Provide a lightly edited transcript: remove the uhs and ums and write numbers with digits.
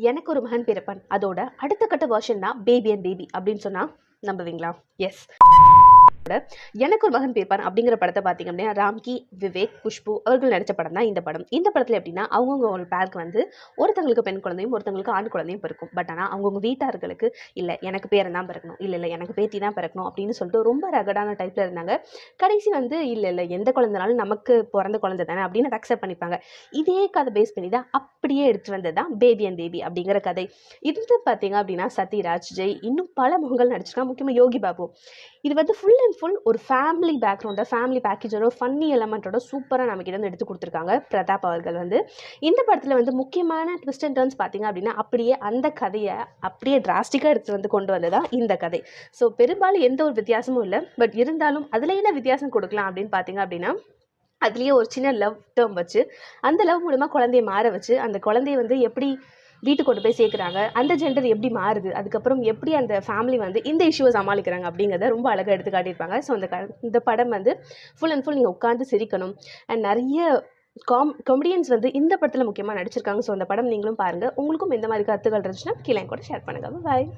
எனக்கு ஒரு மகன் பிறப்பான் அதோட அடுத்த கட்ட வெர்ஷன் தான் பேபி அண்ட் பேபி அப்படின்னு சொன்னா நம்புவீங்களா? எஸ், எனக்கு ஒரு மகன் பிறப்பான் அப்படிங்கிற படத்தை பார்த்தீங்க அப்படின்னா ராம்கி, விவேக், குஷ்பு அவர்கள் நடித்த படம் தான் இந்த படம். இந்த படத்தில் எப்படின்னா அவங்கவுங்க ஒரு பேருக்கு வந்து ஒருத்தங்களுக்கு பெண் குழந்தையும் ஒருத்தங்களுக்கு ஆண் குழந்தையும் பிறக்கும். பட் ஆனால் அவங்கவுங்க வீட்டார்களுக்கு இல்லை எனக்கு பேரன் தான் பிறக்கணும், இல்லை எனக்கு பேத்தி தான் பிறக்கணும் அப்படின்னு சொல்லிட்டு ரொம்ப ரகடான டைப்பில் இருந்தாங்க. கடைசி வந்து இல்லை எந்த குழந்தைனாலும் நமக்கு பிறந்த குழந்தை தானே அப்படின்னு அக்செப்ட் பண்ணிப்பாங்க. இதே கதை பேஸ் பண்ணி தான் அப்படியே எடுத்து வந்தது தான் பேபி அண்ட் பேபி அப்படிங்கிற கதை. இது பார்த்தீங்க அப்படின்னா சத்யராஜ், ஜெய், இன்னும் பல முகங்கள் நடிச்சிருக்காங்க. முக்கியமாக யோகி பாபு. இது வந்து ஃபுல் அண்ட் ஃபுல் ஒரு ஃபேமிலி பேக்ரவுண்டை, ஃபேமிலி பேக்கேஜோட, ஃபன்னி எலமெண்ட்டோட சூப்பராக நமக்கு இடம் எடுத்து கொடுத்துருக்காங்க பிரதாப் அவர்கள். வந்து இந்த படத்தில் வந்து முக்கியமான ட்விஸ்ட் அண்ட் டர்ன்ஸ் பார்த்தீங்க அப்படின்னா அப்படியே அந்த கதையை அப்படியே டிராஸ்டிக்காக எடுத்து வந்து கொண்டு வந்ததான் இந்த கதை. ஸோ பெரும்பாலும் எந்த ஒரு வித்தியாசமும் இல்லை. பட் இருந்தாலும் அதில் என்ன வித்தியாசம் கொடுக்கலாம் அப்படின்னு பார்த்தீங்க அப்படின்னா அதுலேயே ஒரு சின்ன லவ் டேர்ம் வச்சு அந்த லவ் மூலமாக குழந்தைய மாற வச்சு அந்த குழந்தைய வந்து எப்படி வீட்டுக்கு கொண்டு போய் சேர்க்குறாங்க, அந்த ஜெண்டர் எப்படி மாறுது, அதுக்கப்புறம் எப்படி அந்த ஃபேமிலி வந்து இந்த இஷ்யூவை சமாளிக்கிறாங்க அப்படிங்கிறத ரொம்ப அழகாக எடுத்து காட்டியிருப்பாங்க. ஸோ இந்த படம் வந்து ஃபுல் அண்ட் ஃபுல் நீங்கள் உட்காந்து சிரிக்கணும். அண்ட் நிறைய காமெடியன்ஸ் வந்து இந்த படத்தில் முக்கியமாக நடிச்சிருக்காங்க. ஸோ அந்த படம் நீங்களும் பாருங்கள். உங்களுக்கும் எந்த மாதிரி கருத்துக்கள் இருந்துச்சுன்னா கீழே கூட ஷேர் பண்ணுங்கள். பாய்.